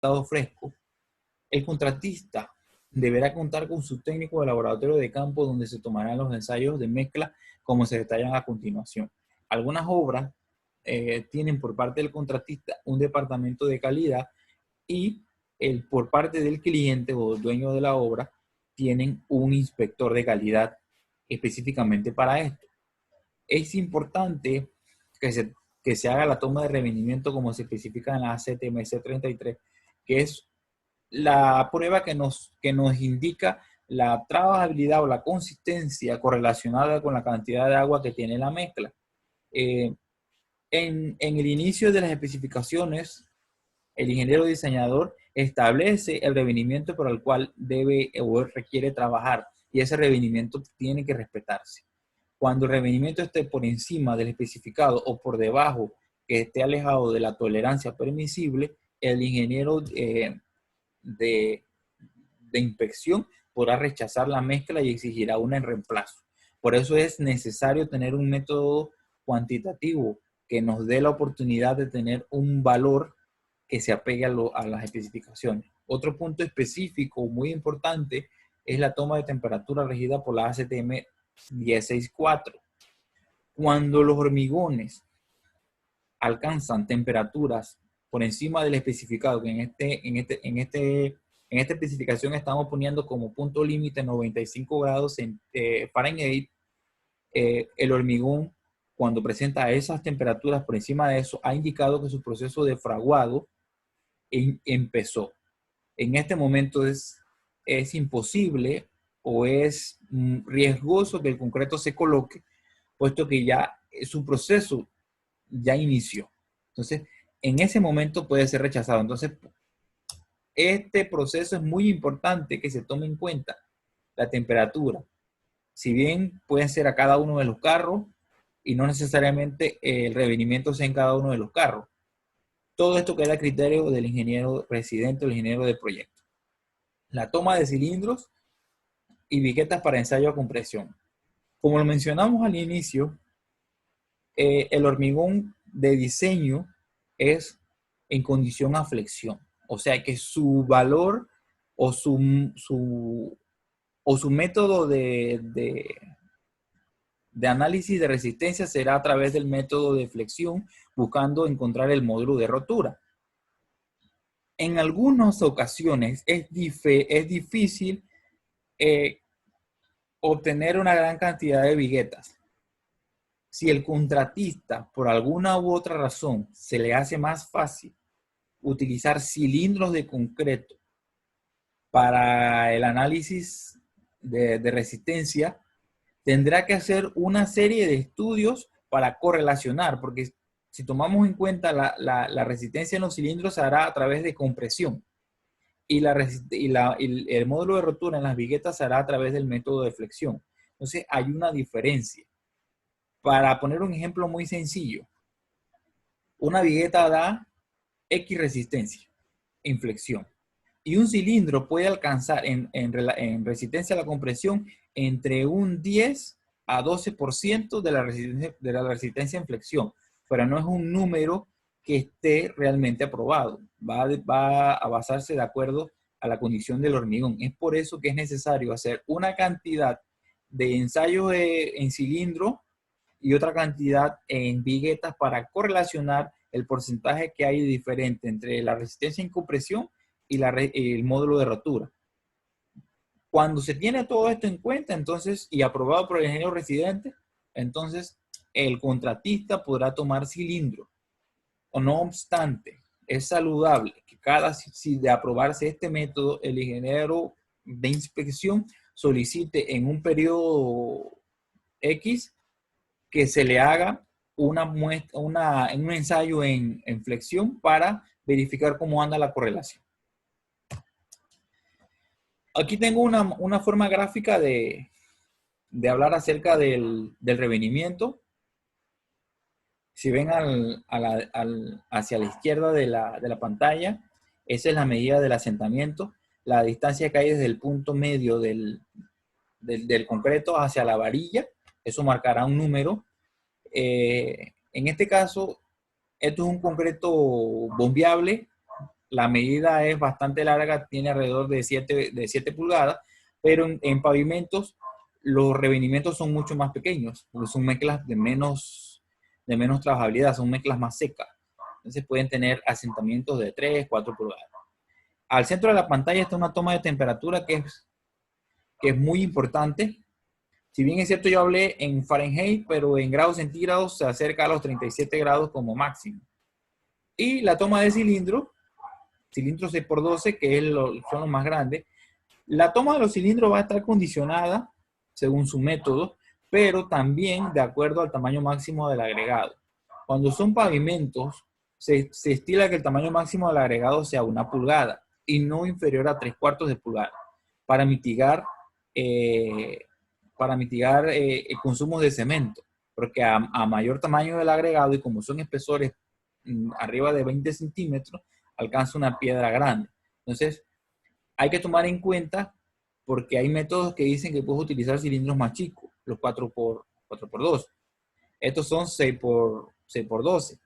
estado fresco, el contratista deberá contar con su técnico de laboratorio de campo donde se tomarán los ensayos de mezcla como se detallan a continuación. Algunas obras tienen por parte del contratista un departamento de calidad y por parte del cliente o dueño de la obra tienen un inspector de calidad específicamente para esto. Es importante que se haga la toma de revenimiento como se especifica en la ACTMC 33, que es la prueba que nos indica la trabajabilidad o la consistencia correlacionada con la cantidad de agua que tiene la mezcla. En el inicio de las especificaciones, el ingeniero diseñador establece el revenimiento por el cual debe o requiere trabajar y ese revenimiento tiene que respetarse. Cuando el revenimiento esté por encima del especificado o por debajo, que esté alejado de la tolerancia permisible, el ingeniero de inspección podrá rechazar la mezcla y exigirá una en reemplazo. Por eso es necesario tener un método cuantitativo que nos dé la oportunidad de tener un valor que se apegue a las especificaciones. Otro punto específico muy importante es la toma de temperatura regida por la ACTM 164. Cuando los hormigones alcanzan temperaturas por encima del especificado, que en esta especificación estamos poniendo como punto límite 95 grados Fahrenheit, el hormigón, cuando presenta esas temperaturas por encima de eso, ha indicado que su proceso de fraguado empezó. En este momento es imposible o es riesgoso que el concreto se coloque, puesto que ya su proceso ya inició. Entonces, en ese momento puede ser rechazado. Entonces, este proceso es muy importante que se tome en cuenta la temperatura. Si bien pueden ser a cada uno de los carros y no necesariamente el revenimiento sea en cada uno de los carros. Todo esto queda a criterio del ingeniero residente o el ingeniero de proyecto. La toma de cilindros y viguetas para ensayo a compresión. Como lo mencionamos al inicio, el hormigón de diseño es en condición a flexión. O sea que su valor o su método de análisis de resistencia será a través del método de flexión, buscando encontrar el módulo de rotura. En algunas ocasiones es difícil obtener una gran cantidad de viguetas. Si el contratista, por alguna u otra razón, se le hace más fácil utilizar cilindros de concreto para el análisis de resistencia, tendrá que hacer una serie de estudios para correlacionar, porque si tomamos en cuenta la resistencia en los cilindros se hará a través de compresión y el módulo de rotura en las viguetas se hará a través del método de flexión. Entonces hay una diferencia. Para poner un ejemplo muy sencillo, una vigueta da X resistencia en flexión y un cilindro puede alcanzar en resistencia a la compresión entre un 10 a 12% de la resistencia en flexión, pero no es un número que esté realmente aprobado. Va a basarse de acuerdo a la condición del hormigón. Es por eso que es necesario hacer una cantidad de ensayos en cilindro y otra cantidad en viguetas para correlacionar el porcentaje que hay diferente entre la resistencia en compresión y el módulo de rotura. Cuando se tiene todo esto en cuenta, entonces, y aprobado por el ingeniero residente, entonces el contratista podrá tomar cilindro. O no obstante, es saludable que si de aprobarse este método, el ingeniero de inspección solicite en un periodo X que se le haga un ensayo en flexión para verificar cómo anda la correlación. Aquí tengo una forma gráfica de hablar acerca del revenimiento. Si ven hacia la izquierda de la pantalla, esa es la medida del asentamiento, la distancia que hay desde el punto medio del concreto hacia la varilla, eso marcará un número. En este caso, esto es un concreto bombeable la medida es bastante larga, tiene alrededor de 7 pulgadas, pero en pavimentos los revenimientos son mucho más pequeños, porque son mezclas de menos trabajabilidad, son mezclas más secas. Entonces pueden tener asentamientos de 3, 4 pulgadas. Al centro de la pantalla está una toma de temperatura que es muy importante. Si bien es cierto, yo hablé en Fahrenheit, pero en grados centígrados se acerca a los 37 grados como máximo. Y la toma de cilindro 6x12, que son los más grandes. La toma de los cilindros va a estar condicionada según su método, pero también de acuerdo al tamaño máximo del agregado. Cuando son pavimentos, se estila que el tamaño máximo del agregado sea 1 pulgada y no inferior a 3/4 de pulgada para mitigar, el consumo de cemento, porque a mayor tamaño del agregado y como son espesores arriba de 20 centímetros, alcanza una piedra grande. Entonces, hay que tomar en cuenta porque hay métodos que dicen que puedes utilizar cilindros más chicos, los 4x2. Estos son 6x12.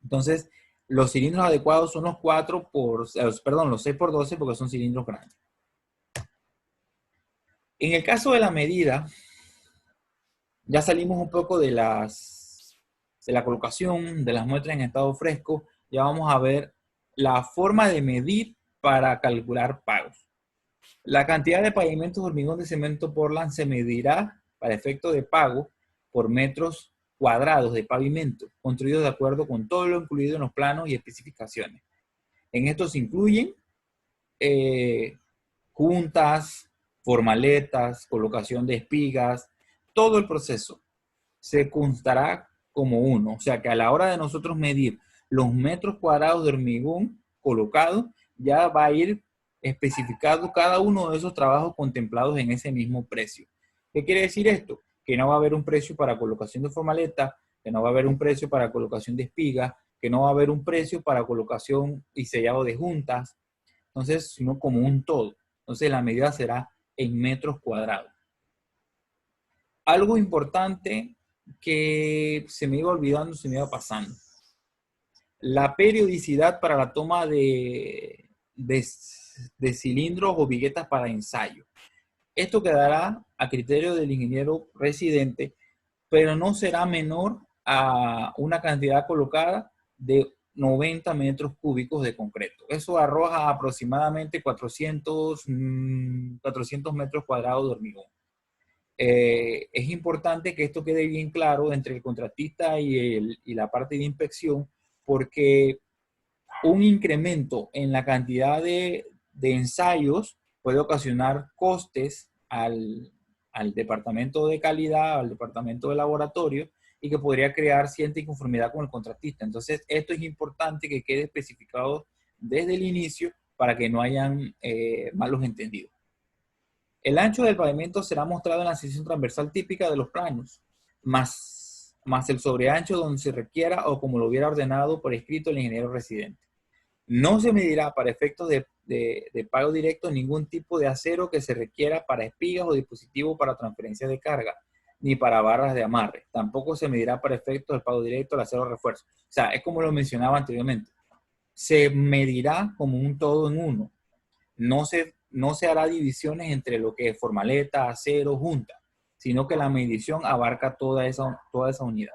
Entonces, los cilindros adecuados son los 6x12 porque son cilindros grandes. En el caso de la medida, ya salimos un poco de la colocación de las muestras en estado fresco. Ya vamos a ver la forma de medir para calcular pagos. La cantidad de pavimentos de hormigón de cemento Portland se medirá para efecto de pago por metros cuadrados de pavimento, construidos de acuerdo con todo lo incluido en los planos y especificaciones. En estos se incluyen juntas, formaletas, colocación de espigas, todo el proceso se constará como uno. O sea que a la hora de nosotros medir los metros cuadrados de hormigón colocado, ya va a ir especificado cada uno de esos trabajos contemplados en ese mismo precio. ¿Qué quiere decir esto? Que no va a haber un precio para colocación de formaleta, que no va a haber un precio para colocación de espigas, que no va a haber un precio para colocación y sellado de juntas. Entonces, sino como un todo. Entonces, la medida será en metros cuadrados. Algo importante que se me iba olvidando, se me iba pasando. La periodicidad para la toma de cilindros o viguetas para ensayo. Esto quedará a criterio del ingeniero residente, pero no será menor a una cantidad colocada de 90 metros cúbicos de concreto. Eso arroja aproximadamente 400 metros cuadrados de hormigón. Es importante que esto quede bien claro entre el contratista y la parte de inspección, porque un incremento en la cantidad de ensayos puede ocasionar costes al departamento de calidad, al departamento de laboratorio, y que podría crear cierta inconformidad con el contratista. Entonces, esto es importante que quede especificado desde el inicio para que no hayan malos entendidos. El ancho del pavimento será mostrado en la sección transversal típica de los planos, más el sobreancho donde se requiera o como lo hubiera ordenado por escrito el ingeniero residente. No se medirá para efectos de pago directo ningún tipo de acero que se requiera para espigas o dispositivo para transferencia de carga, ni para barras de amarre. Tampoco se medirá para efectos del pago directo el acero refuerzo. O sea, es como lo mencionaba anteriormente. Se medirá como un todo en uno. No se hará divisiones entre lo que es formaleta, acero, junta, sino que la medición abarca toda esa unidad.